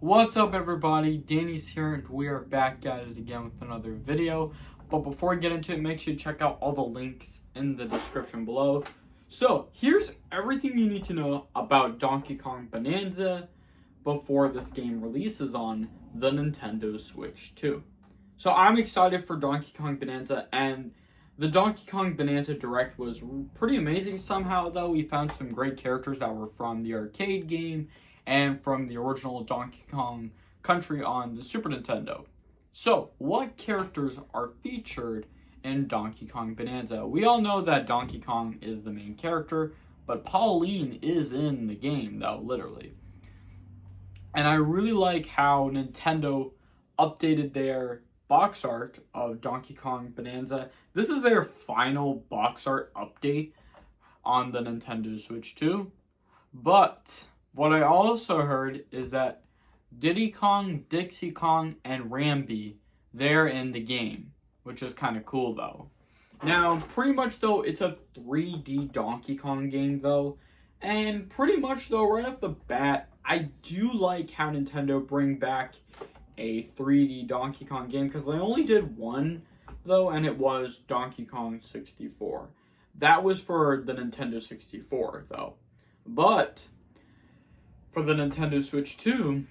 What's up, everybody? Danny's here, and we are back at it again with another video. But before we get into it, make sure you check out all the links in the description below. So, here's everything you need to know about Donkey Kong Bananza before this game releases on the Nintendo Switch 2. So, I'm excited for Donkey Kong Bananza, and the Donkey Kong Bananza Direct was pretty amazing somehow, though. We found some great characters that were from the arcade game and from the original Donkey Kong Country on the Super Nintendo. So, what characters are featured in Donkey Kong Bananza? We all know that Donkey Kong is the main character, but Pauline is in the game, though, literally. And I really like how Nintendo updated their box art of Donkey Kong Bananza. This is their final box art update on the Nintendo Switch 2. But what I also heard is that Diddy Kong, Dixie Kong, and Rambi, they're in the game, which is kind of cool, though. Now, pretty much, though, it's a 3D Donkey Kong game, though. And pretty much, though, right off the bat, I do like how Nintendo bring back a 3D Donkey Kong game, because they only did one, though, and it was Donkey Kong 64. That was for the Nintendo 64, though. But for the Nintendo Switch 2,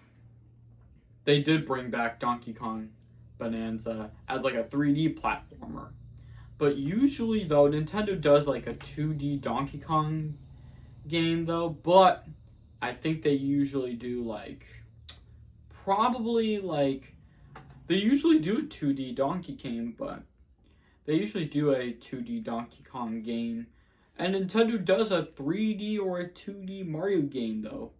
they did bring back Donkey Kong Bananza as like a 3D platformer. But usually, though, Nintendo does like a 2D Donkey Kong game, though. But I think they usually do like, they usually do a 2D Donkey game, but they usually do a 2D Donkey Kong game. And Nintendo does a 3D or a 2D Mario game, though,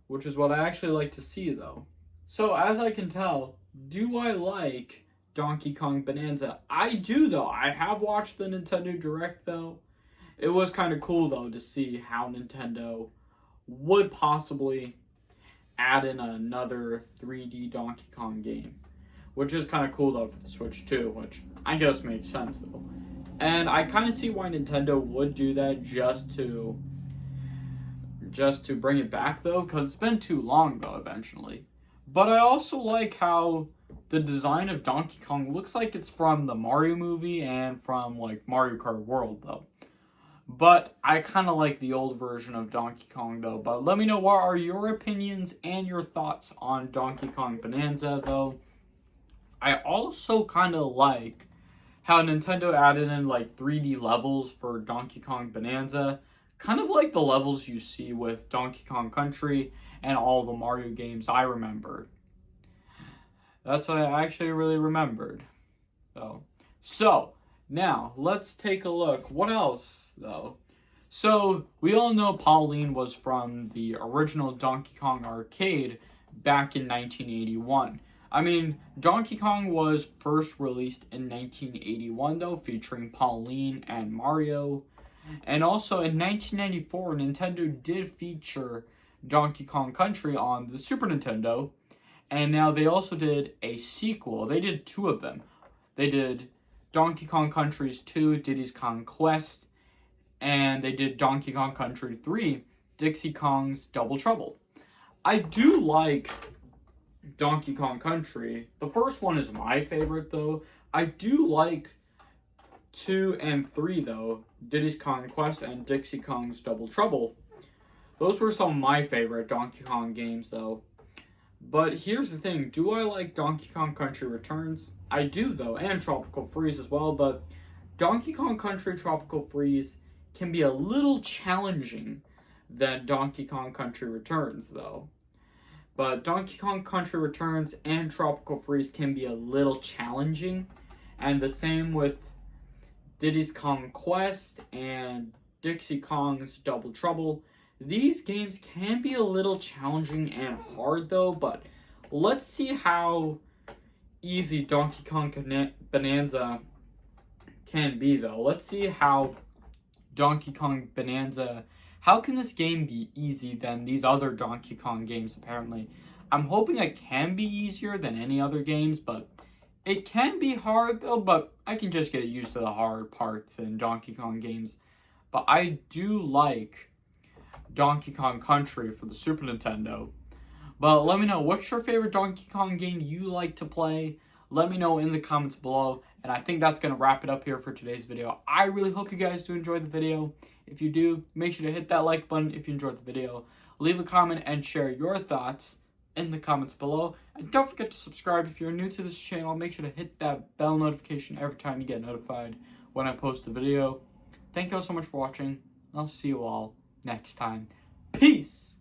which is what I actually like to see, though. So, as I can tell, do I like Donkey Kong Bananza? I do, though. I have watched the Nintendo Direct, though. It was kind of cool, though, to see how Nintendo would possibly add in another 3D Donkey Kong game, which is kind of cool, though, for the Switch 2, which I guess makes sense, though. And I kind of see why Nintendo would do that just to bring it back, though, because it's been too long, though, eventually. But I also like how the design of Donkey Kong looks like it's from the Mario movie and from, like, Mario Kart World, though. But I kind of like the old version of Donkey Kong, though. But let me know, what are your opinions and your thoughts on Donkey Kong Bananza, though. I also kind of like how Nintendo added in, like, 3D levels for Donkey Kong Bananza. Kind of like the levels you see with Donkey Kong Country and all the Mario games I remembered. That's what I actually really remembered, though. So, now, let's take a look. What else, though? So, we all know Pauline was from the original Donkey Kong arcade back in 1981. I mean, Donkey Kong was first released in 1981, though, featuring Pauline and Mario. And also in 1994, Nintendo did feature Donkey Kong Country on the Super Nintendo. And now they also did a sequel. They did two of them. They did Donkey Kong Country's 2, Diddy's Kong Quest. And they did Donkey Kong Country 3, Dixie Kong's Double Trouble. I do like Donkey Kong Country. The first one is my favorite, though. I do like 2 and 3, though, Diddy's Kong Quest and Dixie Kong's Double Trouble. Those were some of my favorite Donkey Kong games, though. But here's the thing, do I like Donkey Kong Country Returns? I do, though, and Tropical Freeze as well, but Donkey Kong Country Tropical Freeze can be a little challenging than Donkey Kong Country Returns, though. But Donkey Kong Country Returns and Tropical Freeze can be a little challenging, and the same with Diddy's Kong Quest and Dixie Kong's Double Trouble. These games can be a little challenging and hard, though, but let's see how easy Donkey Kong Bananza can be, though. Let's see how Donkey Kong Bananza, how can this game be easy than these other Donkey Kong games, apparently. I'm hoping it can be easier than any other games, but it can be hard, though, but I can just get used to the hard parts in Donkey Kong games. But I do like Donkey Kong Country for the Super Nintendo, But let me know, what's your favorite Donkey Kong game you like to play? Let me know in the comments below. And I think that's going to wrap it up here for today's video. I really hope you guys do enjoy the video. If you do, make sure to hit that like button if you enjoyed the video. Leave a comment and share your thoughts in the comments below. And don't forget to subscribe if you're new to this channel. Make sure to hit that bell notification every time you get notified when I post a video. Thank you all so much for watching. I'll see you all next time. Peace!